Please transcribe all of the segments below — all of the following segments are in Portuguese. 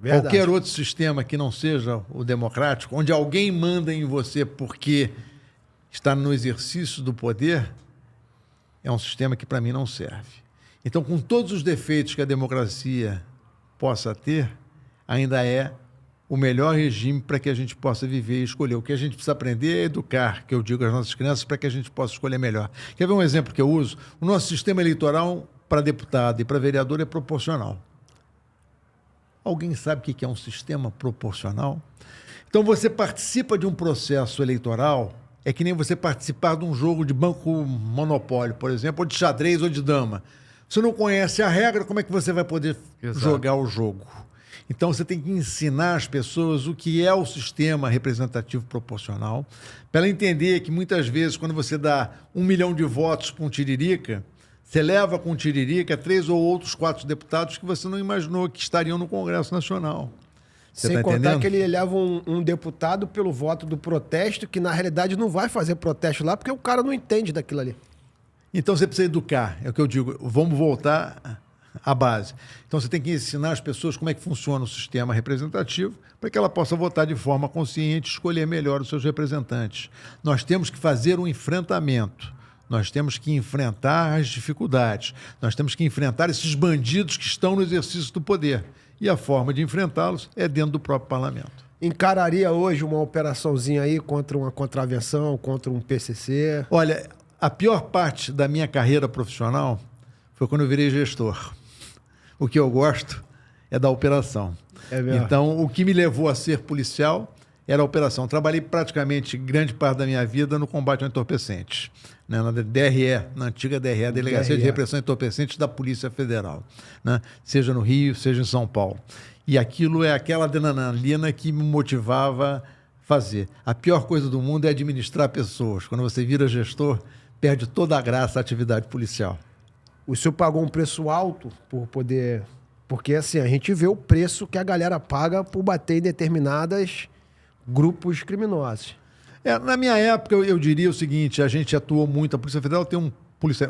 Verdade. Qualquer outro sistema que não seja o democrático, onde alguém manda em você porque está no exercício do poder, é um sistema que para mim não serve. Então, com todos os defeitos que a democracia possa ter, ainda é o melhor regime para que a gente possa viver e escolher. O que a gente precisa aprender é educar, que eu digo às nossas crianças, para que a gente possa escolher melhor. Quer ver um exemplo que eu uso? O nosso sistema eleitoral para deputado e para vereador é proporcional. Alguém sabe o que é um sistema proporcional? Então, você participa de um processo eleitoral, é que nem você participar de um jogo de banco monopólio, por exemplo, ou de xadrez ou de dama. Você não conhece a regra, como é que você vai poder jogar o jogo? Então, você tem que ensinar as pessoas o que é o sistema representativo proporcional, para ela entender que, muitas vezes, quando você dá 1 milhão de votos para um tiririca, você leva com o tiririca 3 ou outros 4 deputados que você não imaginou que estariam no Congresso Nacional. Você Sem tá contar entendendo? que ele leva um deputado pelo voto do protesto, que na realidade não vai fazer protesto lá, porque o cara não entende daquilo ali. Então você precisa educar, é o que eu digo, vamos voltar à base. Então você tem que ensinar as pessoas como é que funciona o sistema representativo para que ela possa votar de forma consciente e escolher melhor os seus representantes. Nós temos que fazer um enfrentamento, nós temos que enfrentar as dificuldades, nós temos que enfrentar esses bandidos que estão no exercício do poder. E a forma de enfrentá-los é dentro do próprio parlamento. Encararia hoje uma operaçãozinha aí contra uma contravenção, contra um PCC? Olha, a pior parte da minha carreira profissional foi quando eu virei gestor. O que eu gosto é da operação. É mesmo? Então, o que me levou a ser policial era a operação. Trabalhei praticamente grande parte da minha vida no combate ao entorpecentes, né? Na DRE, na antiga DRE, a Delegacia de Repressão a Entorpecentes da Polícia Federal, né? Seja no Rio, seja em São Paulo. E aquilo é aquela adrenalina que me motivava a fazer. A pior coisa do mundo é administrar pessoas. Quando você vira gestor, perde toda a graça da atividade policial. O senhor pagou um preço alto por poder... Porque, assim, a gente vê o preço que a galera paga por bater em determinadas grupos criminosos. Na minha época, eu diria o seguinte, a gente atuou muito, a Polícia Federal tem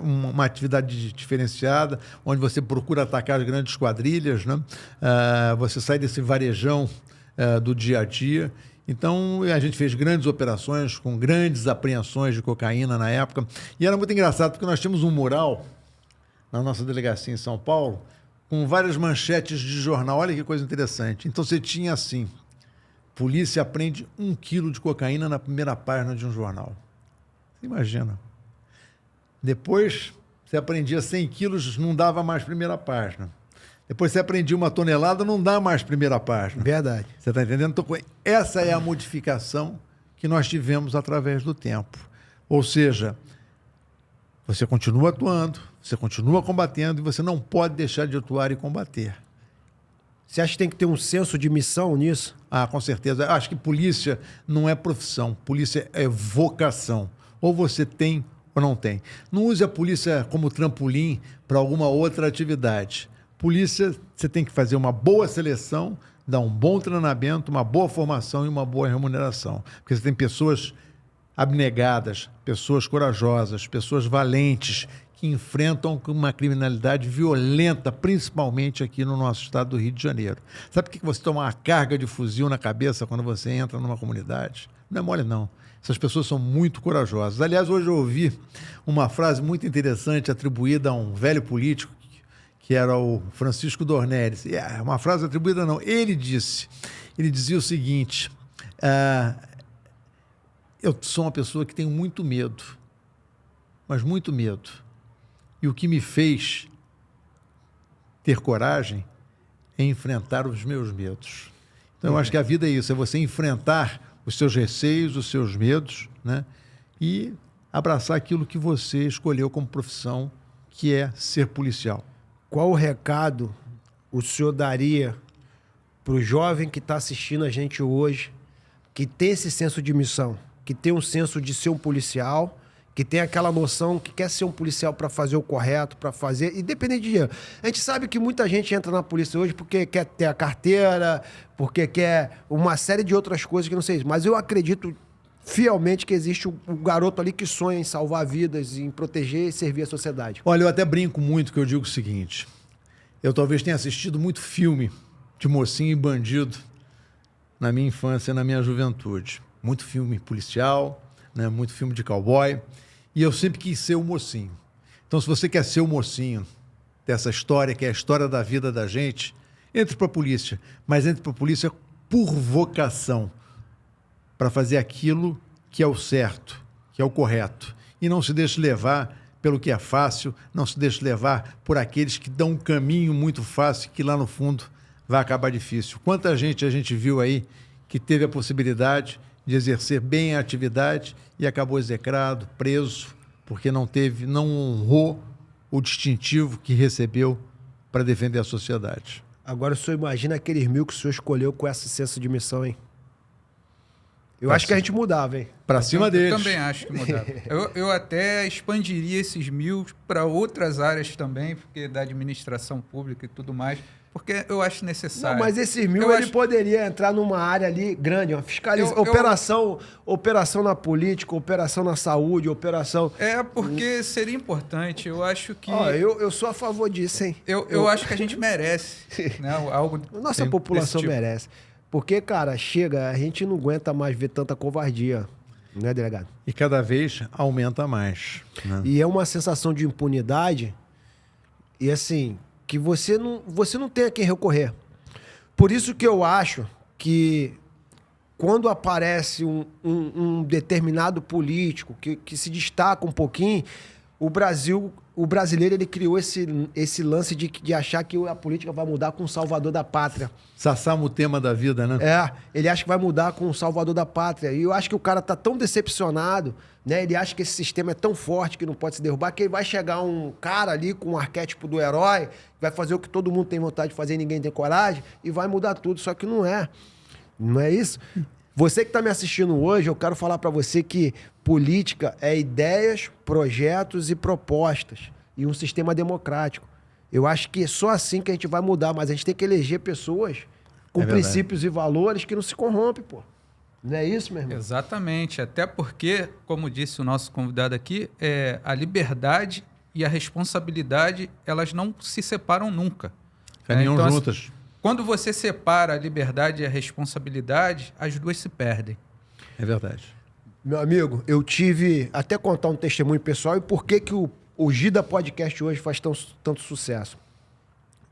uma atividade diferenciada, onde você procura atacar as grandes quadrilhas, né? Você sai desse varejão do dia a dia. Então, a gente fez grandes operações com grandes apreensões de cocaína na época. E era muito engraçado, porque nós tínhamos um mural na nossa delegacia em São Paulo, com várias manchetes de jornal. Olha que coisa interessante. Então, você tinha assim: polícia apreende 1 quilo de cocaína na primeira página de um jornal. Você imagina. Depois, você aprendia 100 quilos, não dava mais primeira página. Depois, você aprendia 1 tonelada, não dá mais primeira página. Verdade. Você está entendendo? Então, essa é a modificação que nós tivemos através do tempo. Ou seja, você continua atuando, você continua combatendo e você não pode deixar de atuar e combater. Você acha que tem que ter um senso de missão nisso? Ah, com certeza. Acho que polícia não é profissão, polícia é vocação. Ou você tem ou não tem. Não use a polícia como trampolim para alguma outra atividade. Polícia, você tem que fazer uma boa seleção, dar um bom treinamento, uma boa formação e uma boa remuneração. Porque você tem pessoas abnegadas, pessoas corajosas, pessoas valentes, que enfrentam uma criminalidade violenta, principalmente aqui no nosso estado do Rio de Janeiro. Sabe por que você toma uma carga de fuzil na cabeça quando você entra numa comunidade? Não é mole, não. Essas pessoas são muito corajosas. Aliás, hoje eu ouvi uma frase muito interessante atribuída a um velho político, que era o Francisco Dornelles. Uma frase atribuída, não. Ele dizia o seguinte: eu sou uma pessoa que tenho muito medo, mas muito medo. E o que me fez ter coragem é enfrentar os meus medos. Então, eu acho que a vida é isso, é você enfrentar os seus receios, os seus medos, né? E abraçar aquilo que você escolheu como profissão, que é ser policial. Qual o recado o senhor daria para o jovem que está assistindo a gente hoje, que tem esse senso de missão, que tem um senso de ser um policial, que tem aquela noção que quer ser um policial para fazer o correto, para fazer, independente de dinheiro. A gente sabe que muita gente entra na polícia hoje porque quer ter a carteira, porque quer uma série de outras coisas que não sei, mas eu acredito fielmente que existe um garoto ali que sonha em salvar vidas, em proteger e servir a sociedade. Olha, eu até brinco muito que eu digo o seguinte: eu talvez tenha assistido muito filme de mocinho e bandido na minha infância e na minha juventude. Muito filme policial, né? Muito filme de cowboy. E eu sempre quis ser o mocinho. Então, se você quer ser o mocinho dessa história, que é a história da vida da gente, entre para a polícia. Mas entre para a polícia por vocação, para fazer aquilo que é o certo, que é o correto. E não se deixe levar pelo que é fácil, não se deixe levar por aqueles que dão um caminho muito fácil, que lá no fundo vai acabar difícil. Quanta gente a gente viu aí que teve a possibilidade de exercer bem a atividade e acabou execrado, preso, porque não honrou o distintivo que recebeu para defender a sociedade. Agora o senhor imagina aqueles 1000 que o senhor escolheu com esse senso de missão, hein? Eu acho que a gente mudava, hein? Para cima deles. Eu também acho que mudava. Eu até expandiria esses 1000 para outras áreas também, porque da administração pública e tudo mais, porque eu acho necessário. Não, mas esses 1000 ele poderia entrar numa área ali grande, uma fiscalização, operação na política, operação na saúde, operação... Porque seria importante, eu acho que... Eu sou a favor disso, hein? Eu acho que a gente merece, né? Algo... Nossa população merece. Porque, cara, a gente não aguenta mais ver tanta covardia, né, delegado? E cada vez aumenta mais. Né? E é uma sensação de impunidade e, assim, que você não tem a quem recorrer. Por isso que eu acho que quando aparece um determinado político que se destaca um pouquinho, o brasileiro ele criou esse lance de achar que a política vai mudar com o salvador da pátria. Sassamo o tema da vida, né? Ele acha que vai mudar com o salvador da pátria. E eu acho que o cara tá tão decepcionado, né? Ele acha que esse sistema é tão forte que não pode se derrubar, que ele vai chegar um cara ali com o arquétipo do herói, vai fazer o que todo mundo tem vontade de fazer e ninguém tem coragem, e vai mudar tudo. Só que não é. Não é isso? Você que está me assistindo hoje, eu quero falar para você que política é ideias, projetos e propostas. E um sistema democrático. Eu acho que é só assim que a gente vai mudar, mas a gente tem que eleger pessoas com princípios e valores que não se corrompem, pô. Não é isso, meu irmão? Exatamente. Até porque, como disse o nosso convidado aqui, a liberdade e a responsabilidade, elas não se separam nunca. Caminham então, juntas. Assim, quando você separa a liberdade e a responsabilidade, as duas se perdem. É verdade. Meu amigo, eu tive... Até contar um testemunho pessoal e por que o Gida Podcast hoje faz tanto sucesso.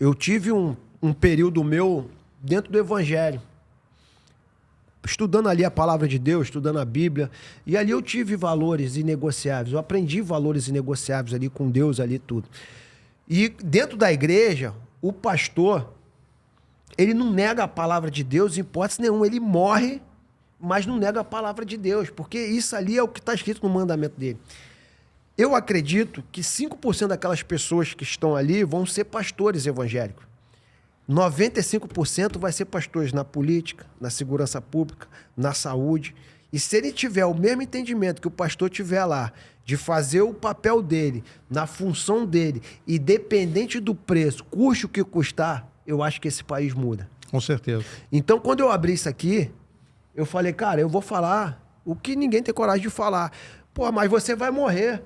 Eu tive um período meu dentro do Evangelho, estudando ali a palavra de Deus, estudando a Bíblia, e ali eu tive valores inegociáveis, eu aprendi valores inegociáveis ali com Deus, ali tudo. E dentro da igreja, o pastor, ele não nega a palavra de Deus em hipótese nenhuma, ele morre, mas não nega a palavra de Deus, porque isso ali é o que está escrito no mandamento dele. Eu acredito que 5% daquelas pessoas que estão ali vão ser pastores evangélicos. 95% vai ser pastores na política, na segurança pública, na saúde. E se ele tiver o mesmo entendimento que o pastor tiver lá, de fazer o papel dele, na função dele, independente do preço, custe o que custar, eu acho que esse país muda. Com certeza. Então, quando eu abri isso aqui, eu falei, cara, eu vou falar o que ninguém tem coragem de falar. Pô, mas você vai morrer.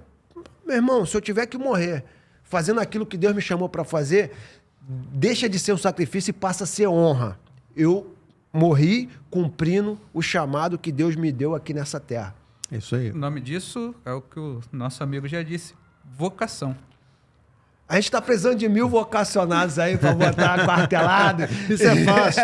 Meu irmão, se eu tiver que morrer fazendo aquilo que Deus me chamou para fazer, deixa de ser um sacrifício e passa a ser honra. Eu morri cumprindo o chamado que Deus me deu aqui nessa terra. É isso aí. O nome disso é o que o nosso amigo já disse, vocação. A gente está precisando de 1000 vocacionados aí para botar quartelado. Isso é fácil.